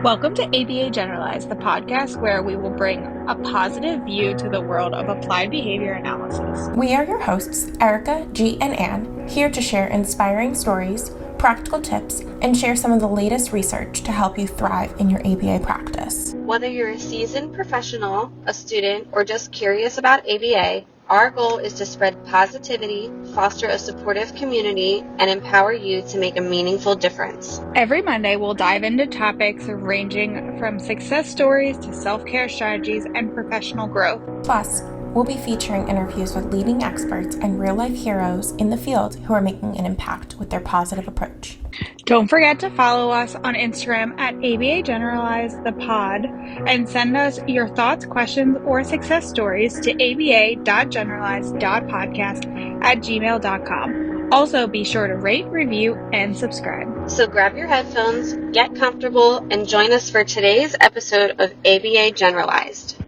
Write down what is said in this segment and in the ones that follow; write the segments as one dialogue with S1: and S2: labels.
S1: Welcome to ABA Generalized, the podcast where we will bring a positive view to the world of applied behavior analysis.
S2: We are your hosts, Erica, G, and Ann, here to share inspiring stories, practical tips, and share some of the latest research to help you thrive in your ABA practice.
S3: Whether you're a seasoned professional, a student, or just curious about ABA, our goal is to spread positivity, foster a supportive community, and empower you to make a meaningful difference.
S1: Every Monday, we'll dive into topics ranging from success stories to self-care strategies and professional growth.
S2: Plus, we'll be featuring interviews with leading experts and real-life heroes in the field who are making an impact with their positive approach.
S1: Don't forget to follow us on Instagram at ABA Generalized the pod and send us your thoughts, questions, or success stories to aba.generalized.podcast@gmail.com. Also, be sure to rate, review, and subscribe.
S3: So grab your headphones, get comfortable, and join us for today's episode of ABA Generalized.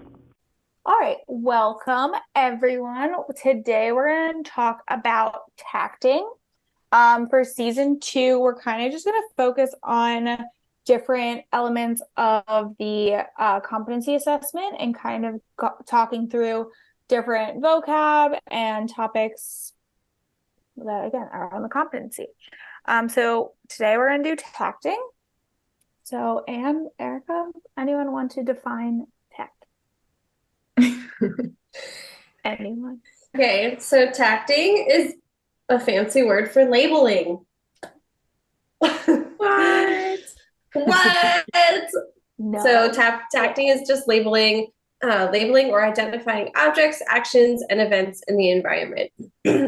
S1: All right, welcome everyone. Today we're going to talk about tacting. For season 2, we're kind of just going to focus on different elements of the competency assessment and kind of talking through different vocab and topics that, again, are on the competency. So today we're going to do tacting. So, Anne, Erica, anyone want to define tact? Anyone?
S4: Okay, so tacting is a fancy word for labeling.
S1: What?
S4: What?
S1: No.
S4: So tacting is just labeling or identifying objects, actions, and events in the environment.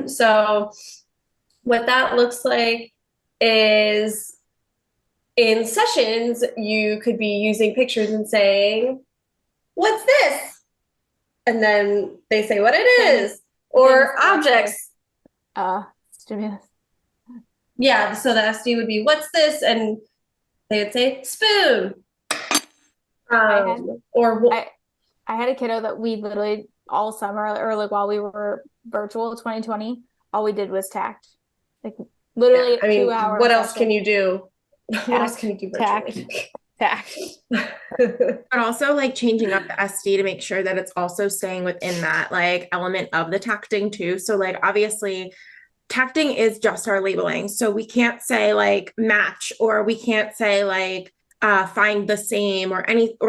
S4: So what that looks like is in sessions, you could be using pictures and saying, "What's this?" And then they say what it is, or objects.
S1: Stimulus.
S4: Yeah, so the SD would be, "What's this?" And they would say, "Spoon."
S1: I had a kiddo that we literally all summer, or like while we were virtual 2020, all we did was tact. Like literally 2 hours.
S4: What else can you do? What else can you do virtually?
S1: Tact.
S2: But also like changing up the SD to make sure that it's also staying within that like element of the tacting too. So like obviously tacting is just our labeling. So we can't say like match, or we can't say like find the same or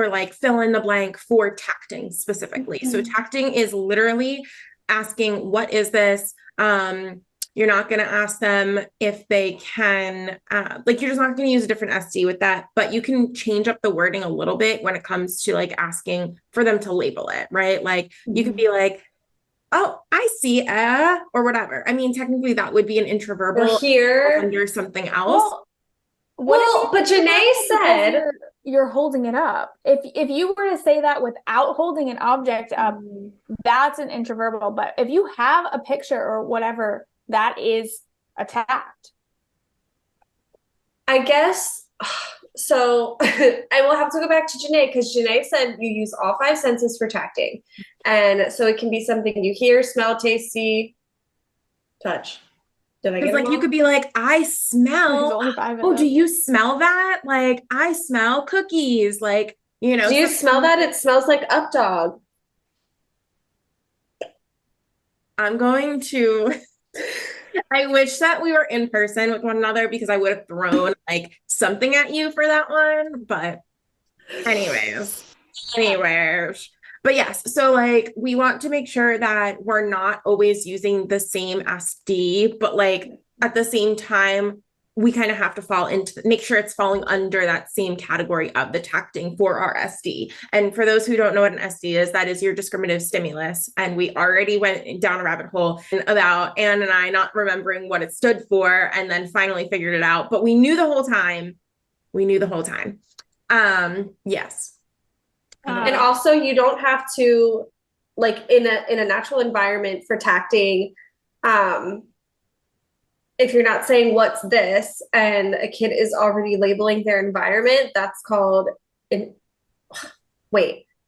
S2: like fill in the blank for tacting specifically. Mm-hmm. So tacting is literally asking, what is this? You're not going to ask them if they can, you're just not going to use a different SD with that, but you can change up the wording a little bit when it comes to like asking for them to label it, right? Like mm-hmm. You could be like, "Oh, I see, or whatever." I mean, technically that would be an intraverbal
S4: here
S2: under something else.
S4: But Janae said
S1: you're holding it up. If you were to say that without holding an object up, that's an intraverbal. But if you have a picture or whatever, that is a tact.
S4: I guess so. I will have to go back to Janae, because Janae said you use all 5 senses for tacting. And so it can be something you hear, smell, taste, see, touch. Did I get it?
S2: You could be like, "I smell." Oh, do you smell that? Like, "I smell cookies." Like,
S4: Do you smell that? It smells like up dog.
S2: I'm going to. I wish that we were in person with one another, because I would have thrown like something at you for that one. But anyways. But yes, so like we want to make sure that we're not always using the same SD, but like at the same time, we kind of have to make sure it's falling under that same category of the tacting for our SD. And for those who don't know what an SD is, that is your discriminative stimulus. And we already went down a rabbit hole about Anne and I not remembering what it stood for, and then finally figured it out. But we knew the whole time. Yes.
S4: And also, you don't have to, like in a natural environment for tacting, if you're not saying "what's this" and a kid is already labeling their environment, that's called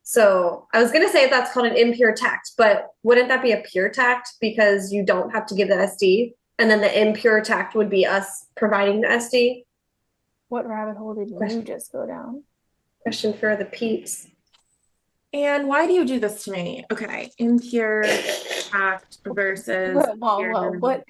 S4: so I was going to say that's called an impure tact, but wouldn't that be a pure tact, because you don't have to give the SD, and then the impure tact would be us providing the SD?
S1: What rabbit hole did you just go down?
S4: Question for the peeps.
S2: And why do you do this to me? Okay, impure tact versus
S1: Well,
S2: pure tact.
S1: what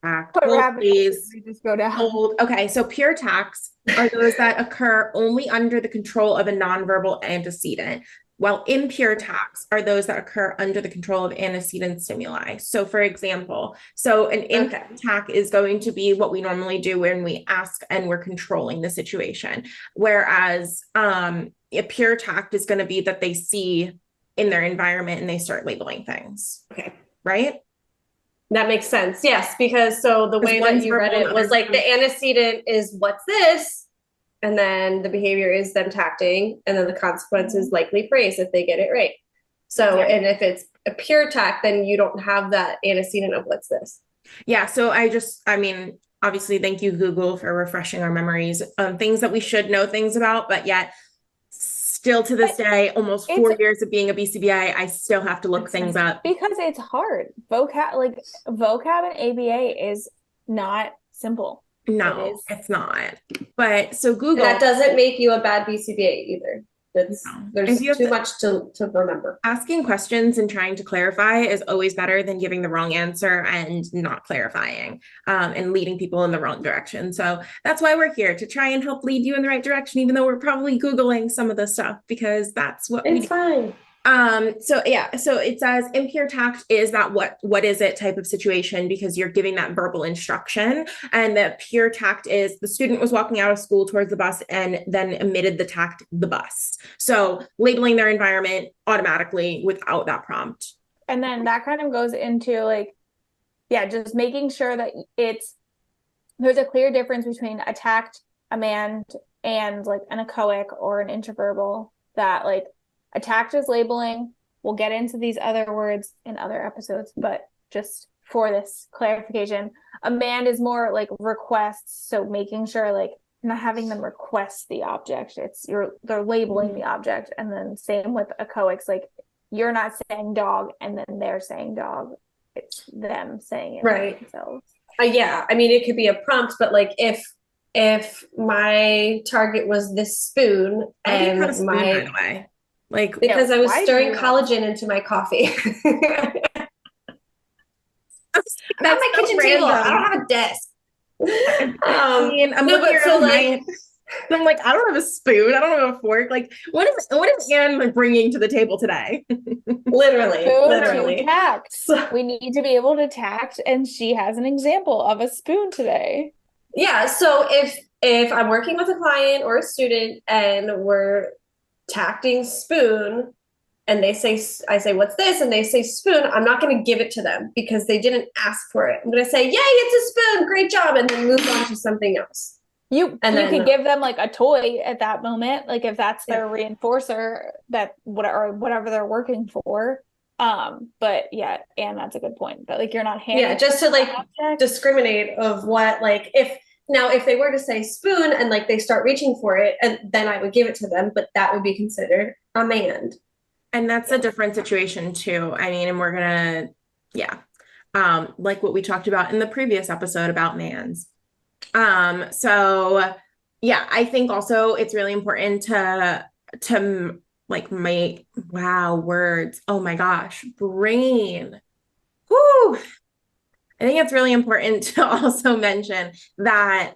S2: Hold,
S1: rabbit hole did
S2: please.
S1: we just go down?
S2: Hold. Okay, so pure tacts are those that occur only under the control of a nonverbal antecedent, while impure tacts are those that occur under the control of antecedent stimuli. So, for example, an impure tact is going to be what we normally do when we ask and we're controlling the situation, whereas a pure tact is going to be that they see in their environment and they start labeling things.
S4: Okay.
S2: Right?
S4: That makes sense. Yes, because so the way that you read it was like the antecedent is what's this, and then the behavior is them tacting, and then the consequence is likely praise if they get it right. So, and if it's a pure tact, then you don't have that antecedent of what's this.
S2: Yeah. So I mean, obviously, thank you, Google, for refreshing our memories on things that we should know things about, but yet still to this day, almost 4 years of being a BCBA, I still have to look things up.
S1: Because it's hard. Vocab and ABA is not simple.
S2: No, it's not. But so Google.
S4: And that doesn't make you a bad BCBA either. There's too much to remember.
S2: Asking questions and trying to clarify is always better than giving the wrong answer and not clarifying and leading people in the wrong direction. So that's why we're here, to try and help lead you in the right direction, even though we're probably Googling some of the stuff, because that's what
S4: it's fine.
S2: So it says impure tact is that what is it type of situation, because you're giving that verbal instruction, and the pure tact is the student was walking out of school towards the bus and then emitted the bus. So labeling their environment automatically without that prompt.
S1: And then that kind of goes into just making sure that there's a clear difference between a tact, a mand, and like an echoic or an interverbal, that a tact is labeling. We'll get into these other words in other episodes, but just for this clarification, a mand is more like requests. So making sure not having them request the object. They're labeling the object. And then same with echoics, you're not saying dog and then they're saying dog. It's them saying it
S4: right
S1: themselves.
S4: Yeah, I mean, it could be a prompt, but if my target was this spoon and
S2: a spoon, by the way.
S4: Because I was stirring collagen into my coffee. That's my kitchen table. I don't have a desk.
S2: I'm like, I don't have a spoon. I don't have a fork. What is Anne bringing to the table today?
S4: literally.
S1: Tact. We need to be able to tact, and she has an example of a spoon today.
S4: Yeah. So if I'm working with a client or a student and we're tacting spoon, and I say, what's this? And they say spoon, I'm not going to give it to them because they didn't ask for it. I'm going to say, yay, it's a spoon, great job, and then move on to something else.
S1: You could give them a toy at that moment, if that's their reinforcer, that whatever they're working for. But yeah, and that's a good point. But you're not handing
S4: just to discriminate of what if they were to say spoon and they start reaching for it, and then I would give it to them, but that would be considered a mand.
S2: And that's a different situation too. I mean, and we're gonna, like what we talked about in the previous episode about mands. So yeah, I think also it's really important to make, words. Oh my gosh, brain. Whoo. I think it's really important to also mention that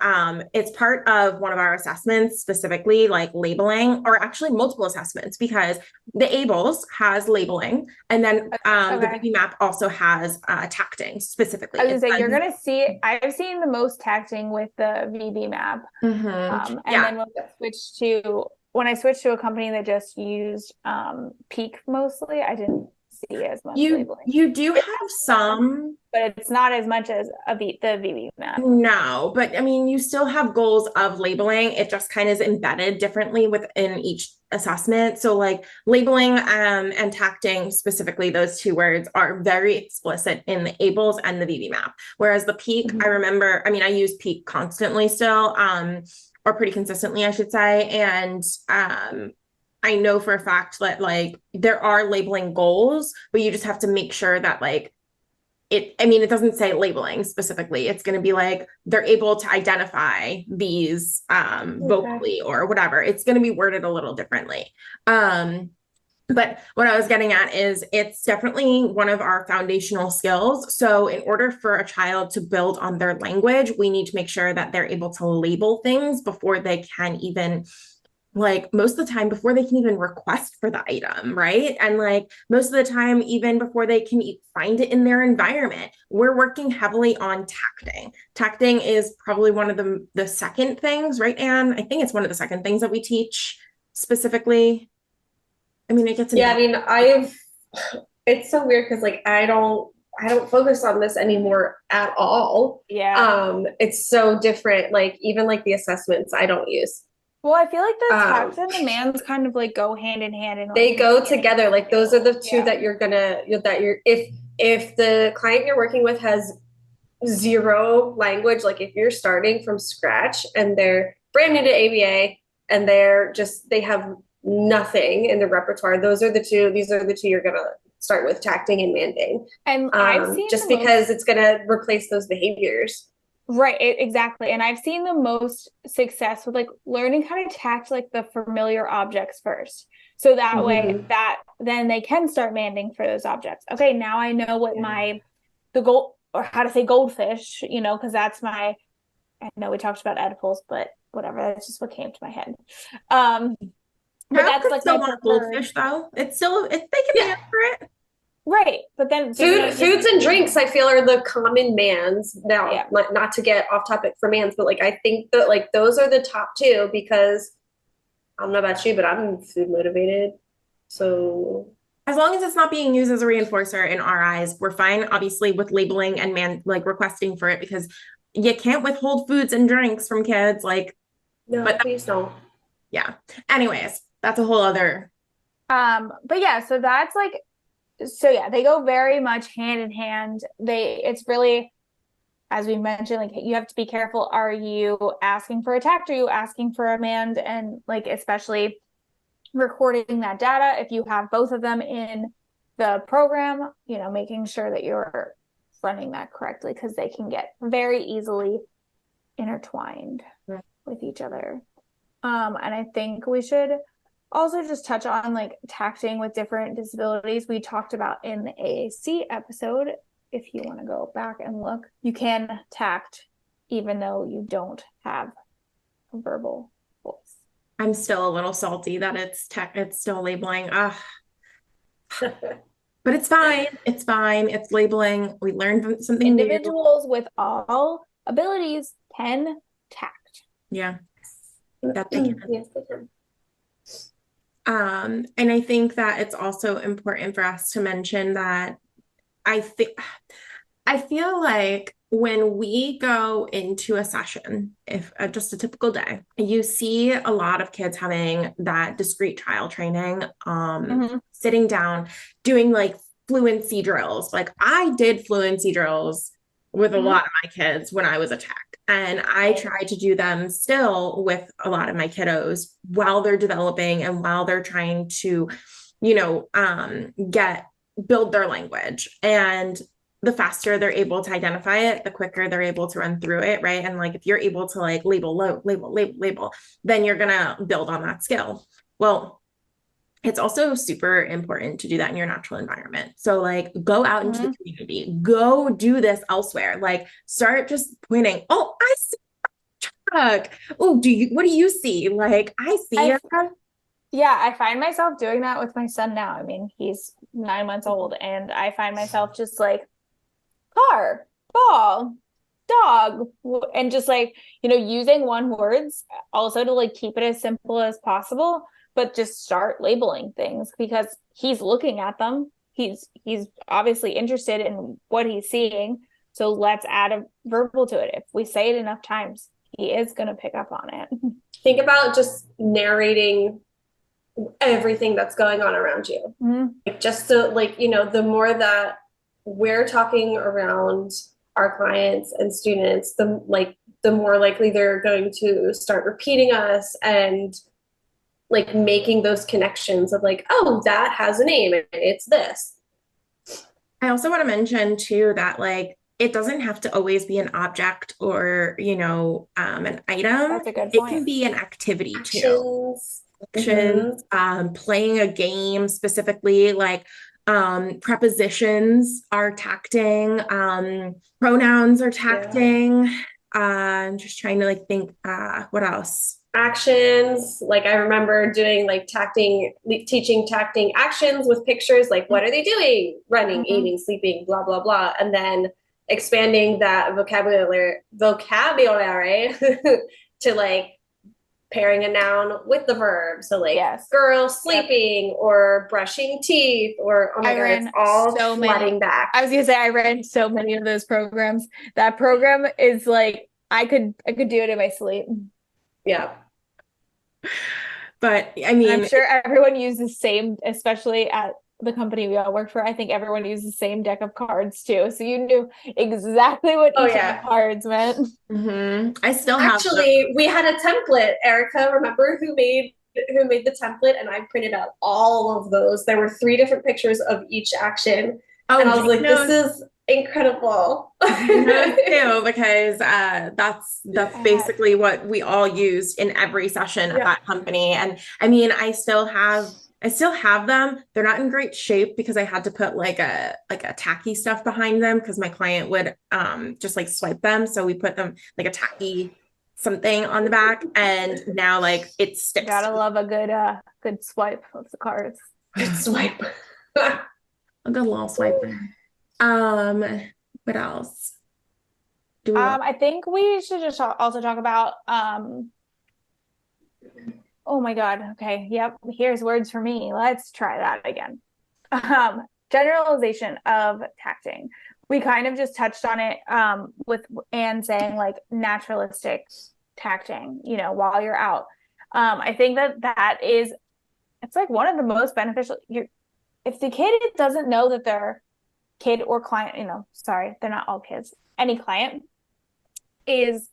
S2: it's part of one of our assessments, specifically labeling, or actually multiple assessments, because the ABLES has labeling, and then the BB map also has tacting specifically.
S1: I was going to say, you're going to see, I've seen the most tacting with the VB map.
S2: Mm-hmm.
S1: Then when I switched to a company that just used Peak mostly, I didn't see as much labeling.
S2: You do have some,
S1: but it's not as much as the VB map.
S2: No, but I mean, you still have goals of labeling. It just kind of is embedded differently within each assessment. So labeling and tacting, specifically those two words, are very explicit in the ABLES and the VB map. Whereas the Peak, I remember, I use Peak constantly still, or pretty consistently, I should say. And I know for a fact that there are labeling goals, but you just have to make sure that I mean, it doesn't say labeling specifically. It's going to be like they're able to identify these
S4: Okay.
S2: vocally or whatever. It's going to be worded a little differently. But what I was getting at is it's definitely one of our foundational skills. So, in order for a child to build on their language, we need to make sure that they're able to label things before they can even, like, most of the time, before they can even request for the item, right? And like most of the time, even before they can find it in their environment, we're working heavily on tacting. Tacting is probably one of the second things, right, Anne? I think it's one of the second things that we teach specifically. I mean, it gets
S4: Yeah, I
S2: involved.
S4: mean, it's so weird because like I don't focus on this anymore at all.
S1: Yeah.
S4: It's so different. Like even like the assessments I don't use.
S1: Well, I feel like the
S4: Um,
S1: tax and demands kind of like go hand in hand in like
S4: they
S1: the
S4: go
S1: beginning
S4: together. Like those are
S1: too.
S4: the two
S1: Yeah.
S4: that you're if the client you're working with has zero language, like if you're starting from scratch and they're brand new to ABA and they have nothing in the repertoire, these are the two you're gonna start with, tacting and manding.
S1: And I've seen
S4: Just
S1: the
S4: because
S1: most,
S4: it's gonna replace those behaviors.
S1: right, exactly. And I've seen the most success with like learning how to tact like the familiar objects first. So that way
S4: Mm-hmm.
S1: that then they can start manding for those objects. Okay, now I know what
S4: Yeah.
S1: the gold or how to say goldfish, because that's I know we talked about edibles, but whatever, that's just what came to my head. Um, but
S2: Child
S1: that's
S2: could
S1: like
S2: still
S1: my
S2: want
S1: preferred,
S2: goldfish, though. It's still, they can
S4: Yeah.
S2: man for it.
S1: right. But then did you
S4: Foods and drinks, I feel, are the common mans. Now,
S1: yeah.
S4: not to get off topic for mans, but like I think that like those are the top two because I don't know about you, but I'm food motivated. So
S2: As long as it's not being used as a reinforcer in our eyes, we're fine, obviously, with labeling and like requesting for it because you can't withhold foods and drinks from kids. Like,
S4: no,
S2: but
S4: please don't.
S2: yeah. Anyways, that's a whole other.
S1: But yeah, so that's like so yeah, they go very much hand in hand. It's really, as we mentioned, like you have to be careful. Are you asking for a tact? Are you asking for a mand? And like especially recording that data, if you have both of them in the program, making sure that you're running that correctly because they can get very easily intertwined with each other. And I think we should also just touch on like tacting with different disabilities we talked about in the AAC episode. If you want to go back and look, you can tact even though you don't have a verbal voice.
S2: I'm still a little salty that it's still labeling. But it's fine. It's fine. It's labeling. We learned something new.
S1: Individuals with all abilities can tact.
S2: Yeah, that they can.
S4: Yes, they can.
S2: And I think that it's also important for us to mention that I think I feel like when we go into a session, if just a typical day, you see a lot of kids having that discrete trial training, sitting down, doing like fluency drills. Like I did fluency drills with a lot of my kids when I was attacked. And I try to do them still with a lot of my kiddos while they're developing and while they're trying to, build their language. And the faster they're able to identify it, the quicker they're able to run through it, right? And like if you're able to like label, then you're gonna build on that skill. Well, it's also super important to do that in your natural environment. So like go out into the community, go do this elsewhere. Like start just pointing, oh, I see truck. Oh, what do you see? Like I see
S1: I,
S2: it.
S1: yeah, I find myself doing that with my son now. I mean, he's 9 months old, and I find myself just like car, ball, dog, and just like, using one words also to like keep it as simple as possible, but just start labeling things because he's looking at them. He's obviously interested in what he's seeing. So let's add a verbal to it. If we say it enough times, he is going to pick up on it.
S4: Think about just narrating everything that's going on around you. Like just so like, the more that we're talking around our clients and students, the more likely they're going to start repeating us and like making those connections of like, oh, that has a name and it's this.
S2: I also want to mention too that like it doesn't have to always be an object or, an item.
S1: That's a good
S2: It can
S1: point.
S2: be an activity too.
S4: Actions.
S2: Actions, playing a game specifically, like prepositions are tacting, pronouns are
S4: Yeah.
S2: tacting. I'm just trying to like think, what else?
S4: Actions. Like I remember doing like tacting, teaching tacting actions with pictures, like what are they doing? Running,
S1: Mhm.
S4: eating, sleeping, blah, blah, blah. And then expanding that vocabulary to like pairing a noun with the verb. So like
S1: Yes.
S4: girl
S1: Yep.
S4: sleeping or brushing teeth or oh my
S1: I
S4: God, it's
S1: ran
S4: all
S1: so many.
S4: flooding back.
S1: I was gonna say I ran so many of those programs. That program is like I could do it in my sleep.
S4: Yeah.
S2: But I
S1: And I'm
S2: mean,
S1: sure everyone used the same, especially at the company we all worked for. I think everyone used the same deck of cards too. So you knew exactly what
S4: Oh
S1: each of the
S4: yeah.
S1: cards meant.
S2: I still have them.
S4: Actually, we had a template. Erica, remember who made the template? And I printed out all of those. There were three different pictures of each action, and
S2: Oh,
S4: I was
S2: Jane
S4: like, "This
S2: knows.
S4: is incredible."
S2: Jane knows too, because that's
S1: I had,
S2: basically what we all used in every session at
S4: Yeah.
S2: that company. And I mean, I still have them. They're not in great shape because I had to put like a tacky stuff behind them because my client would just like swipe them. So we put them like a tacky something on the back, and now like it sticks
S1: gotta
S2: to
S1: love a good swipe of the cards.
S4: Good swipe.
S2: a good little swipe. Um, what else do we want?
S1: I think we should just also talk about oh my God. Okay. Yep. Here's words for me. Let's try that again. Generalization of tacting. We kind of just touched on it with Anne saying like naturalistic tacting, while you're out. I think that is, it's like one of the most beneficial. If the kid doesn't know that their kid or client, sorry, they're not all kids, any client is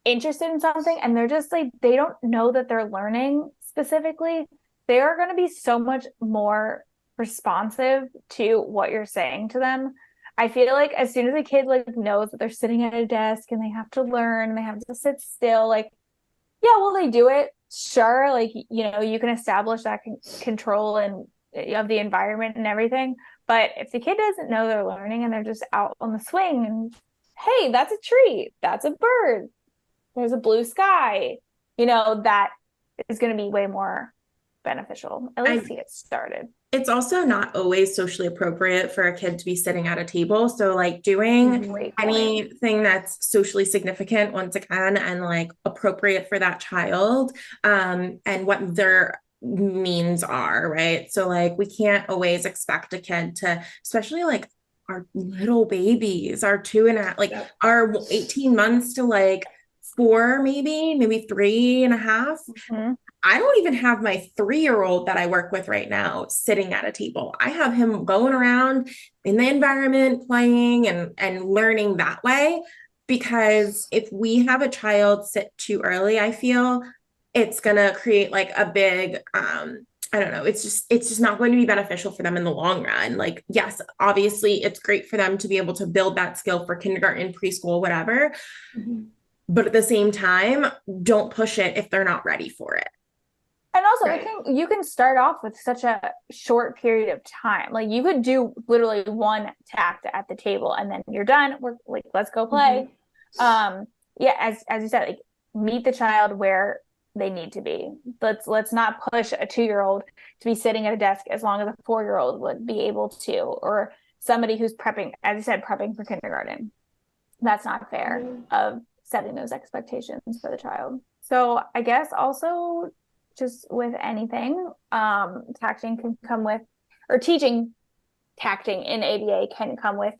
S1: interested in something and they're just like they don't know that they're learning specifically, they are going to be so much more responsive to what you're saying to them. I feel like as soon as a kid like knows that they're sitting at a desk and they have to learn, they have to sit still, like yeah, will they do it? Sure, like you can establish that control and of the environment and everything. But if the kid doesn't know they're learning and they're just out on the swing and hey, that's a tree, that's a bird, there's a blue sky, that is going to be way more beneficial, at least
S2: I
S1: to get started.
S2: It's also not always socially appropriate for a kid to be sitting at a table. So, like, doing
S1: Great point.
S2: anything that's socially significant once again and like appropriate for that child, and what their means are, right? So, like, we can't always expect a kid to, especially like our little babies, our two and a half, like,
S4: Yep.
S2: our 18 months to like four, maybe three and a half.
S1: Mm-hmm.
S2: I don't even have my 3-year-old that I work with right now sitting at a table. I have him going around in the environment, playing and learning that way. Because if we have a child sit too early, I feel it's gonna create like a big I don't know, it's just not going to be beneficial for them in the long run. Like, yes, obviously it's great for them to be able to build that skill for kindergarten, preschool, whatever.
S1: Mm-hmm.
S2: But at the same time, don't push it if they're not ready for it.
S1: And also,
S4: Right.
S1: you can start off with such a short period of time. Like you could do literally one tact at the table, and then you're done. We're like, let's go play.
S4: Mm-hmm.
S1: Yeah, as you said, like meet the child where they need to be. Let's not push a 2-year-old to be sitting at a desk as long as a 4-year-old would be able to, or somebody who's prepping, as you said, prepping for kindergarten. That's not fair of setting those expectations for the child. So I guess also just with anything, tacting can come with, or teaching tacting in ABA can come with,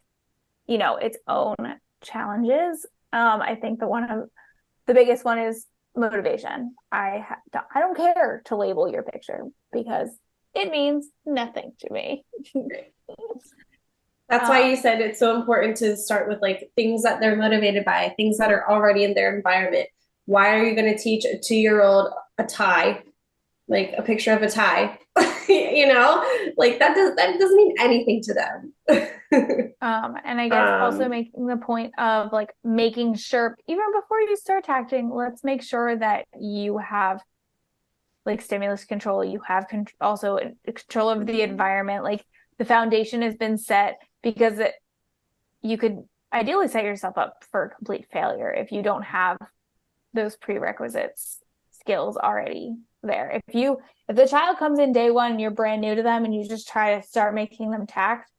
S1: its own challenges. I think the biggest one is motivation. I don't care to label your picture because it means nothing to me.
S4: That's why you said it's so important to start with like things that they're motivated by, things that are already in their environment. Why are you going to teach a 2-year-old a tie, like a picture of a tie? you know, like that doesn't mean anything to them.
S1: And I guess also making the point of like making sure even before you start tacting, let's make sure that you have like stimulus control, you have also control of the environment, like the foundation has been set because you could ideally set yourself up for complete failure if you don't have those prerequisites skills already there. If the child comes in day one and you're brand new to them and you just try to start making them tact,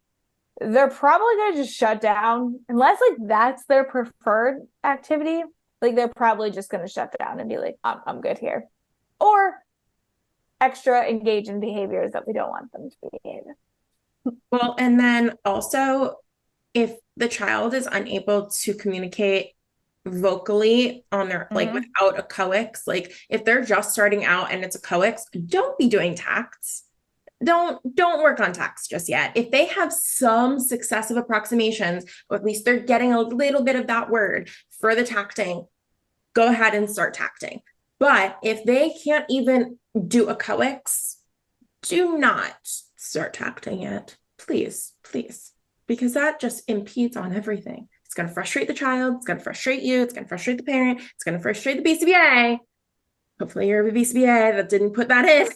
S1: they're probably going to just shut down unless like that's their preferred activity. Like they're probably just going to shut down and be like, I'm good here. Or extra engage in behaviors that we don't want them to behave.
S2: Well, and then also, if the child is unable to communicate vocally on their like without a coex, like if they're just starting out and it's a coex, don't be doing tacts. Don't work on tacts just yet. If they have some successive approximations, or at least they're getting a little bit of that word for the tacting, go ahead and start tacting. But if they can't even do a coex, do not start tacting yet. Please, please. Because that just impedes on everything. It's going to frustrate the child. It's going to frustrate you. It's going to frustrate the parent. It's going to frustrate the BCBA. Hopefully you're a BCBA that didn't put that in.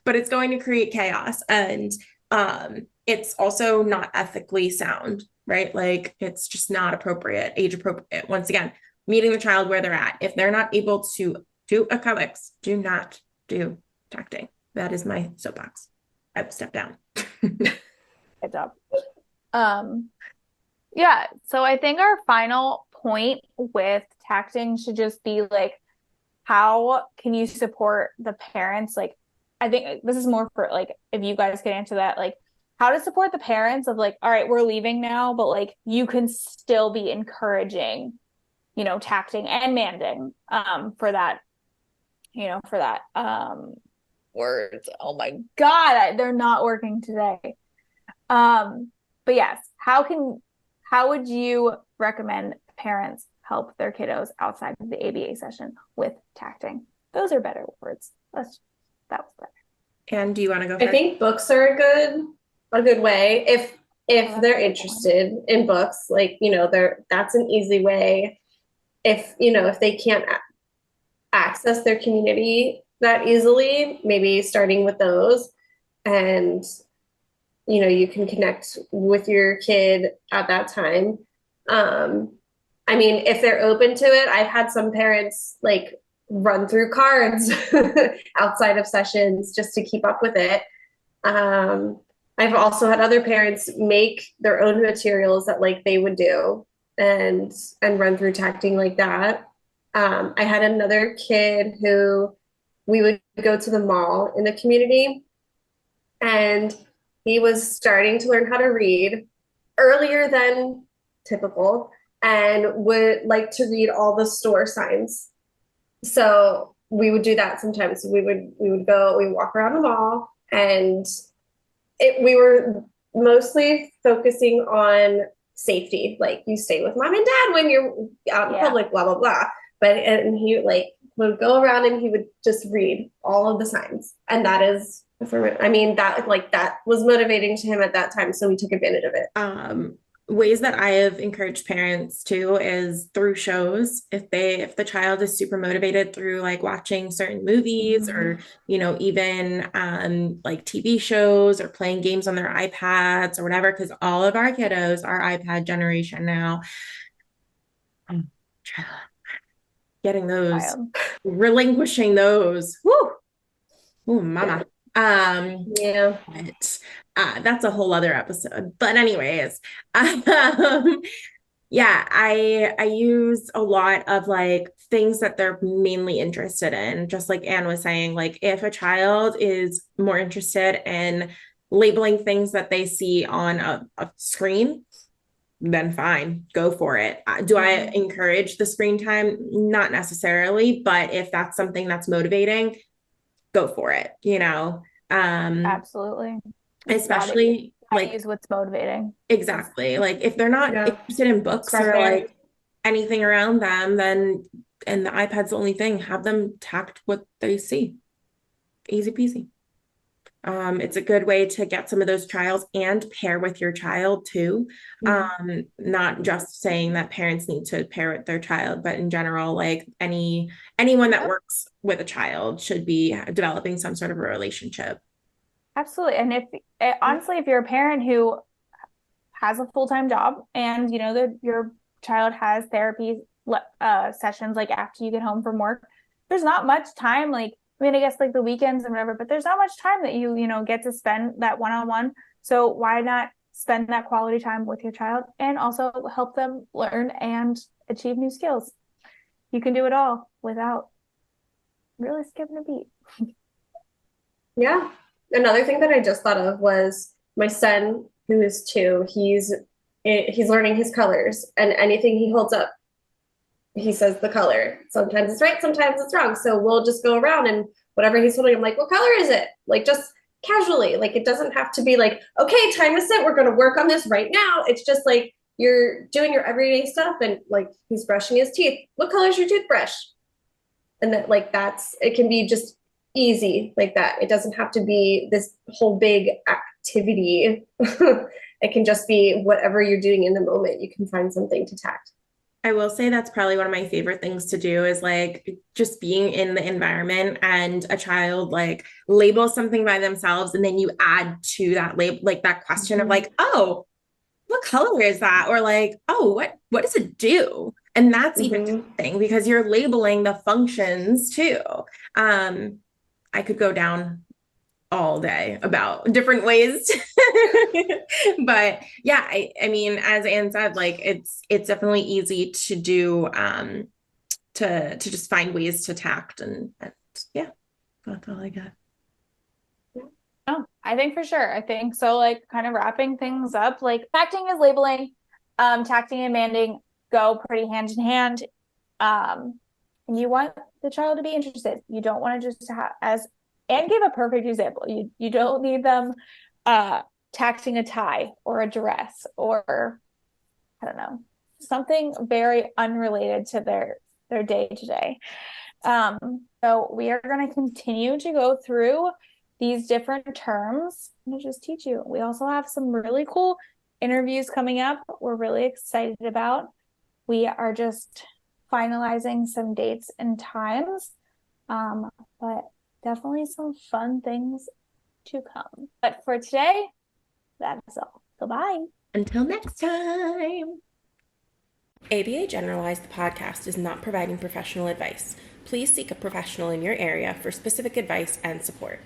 S2: But it's going to create chaos. And it's also not ethically sound, right? Like it's just not appropriate, age appropriate. Once again, meeting the child where they're at. If they're not able to do a coex, do not do tacting. That is my soapbox. I've stepped down.
S1: Good job. Yeah, so I think our final point with tacting should just be like, how can you support the parents? Like, I think this is more for like, if you guys could answer that, like, how to support the parents of like, all right, we're leaving now, but like, you can still be encouraging, tacting and manding, for that, words. Oh my God, they're not working today. But yes, how would you recommend parents help their kiddos outside of the ABA session with tacting? Those are better words. That was better.
S2: And do you want to go
S4: first? I think books are a good way if they're interested in books, like, that's an easy way. If they can't access their community that easily, maybe starting with those, and you can connect with your kid at that time. I mean, if they're open to it, I've had some parents like run through cards outside of sessions just to keep up with it. I've also had other parents make their own materials that like they would do and run through tacting like that. I had another kid who we would go to the mall in the community, and he was starting to learn how to read earlier than typical and would like to read all the store signs. So we would do that sometimes. We would walk around the mall, and we were mostly focusing on safety. Like, you stay with mom and dad when you're out in public, blah, blah, blah. And he like would go around and he would just read all of the signs. And that is, that was motivating to him at that time. So we took advantage of it.
S2: Ways that I have encouraged parents too is through shows. If the child is super motivated through like watching certain movies or, even like TV shows or playing games on their iPads or whatever, because all of our kiddos are iPad generation now. Getting those, relinquishing those. Woo! Ooh, mama.
S4: Yeah.
S2: But, that's a whole other episode. But anyways, yeah, I use a lot of like things that they're mainly interested in. Just like Anne was saying, like if a child is more interested in labeling things that they see on a screen, then fine, go for it. Do I encourage the screen time? Not necessarily, but if that's something that's motivating, go for it,
S1: Absolutely.
S2: Especially like
S1: use what's motivating.
S2: Exactly. Like if they're not interested in books or like anything around them, then and the iPad's the only thing, have them tact what they see. easy peasy. It's a good way to get some of those trials and pair with your child too. Not just saying that parents need to pair with their child, but in general, like anyone that
S1: Yep.
S2: works with a child should be developing some sort of a relationship.
S1: Absolutely. And if honestly, if you're a parent who has a full-time job and you know that your child has therapy sessions like after you get home from work, there's not much time. Like, I mean, I guess like the weekends and whatever, but there's not much time that you know get to spend that one-on-one. So why not spend that quality time with your child and also help them learn and achieve new skills? You can do it all without really skipping a beat.
S4: Yeah. Another thing that I just thought of was my son, who is 2. He's learning his colors, and anything he holds up, he says the color. Sometimes it's right, sometimes it's wrong. So we'll just go around and whatever he's holding, I'm like, what color is it? Like just casually. Like it doesn't have to be like, okay, time to sit. We're going to work on this right now. It's just like you're doing your everyday stuff, and like he's brushing his teeth. What color is your toothbrush? And that like that's it can be just easy like that. It doesn't have to be this whole big activity. It can just be whatever you're doing in the moment. You can find something to tact.
S2: I will say that's probably one of my favorite things to do is like just being in the environment and a child like labels something by themselves and then you add to that label like that question of like, oh, what color is that? Or like, oh, what does it do? And that's even thing because you're labeling the functions too. I could go down all day about different ways. But yeah, I mean, as Anne said, like it's definitely easy to do to just find ways to tact and yeah, that's all I got.
S1: Oh, I think for sure. I think so, like kind of wrapping things up, like tacting is labeling, tacting and manding go pretty hand in hand. And you want the child to be interested. You don't want to just have as and give a perfect example. You don't need them tacting a tie or a dress or I don't know, something very unrelated to their day to day. So we are going to continue to go through these different terms and just teach you. We also have some really cool interviews coming up. We're really excited about. We are just finalizing some dates and times, but definitely some fun things to come. But for today, that's all. Goodbye.
S2: Until next time. ABA Generalized, the podcast, is not providing professional advice. Please seek a professional in your area for specific advice and support.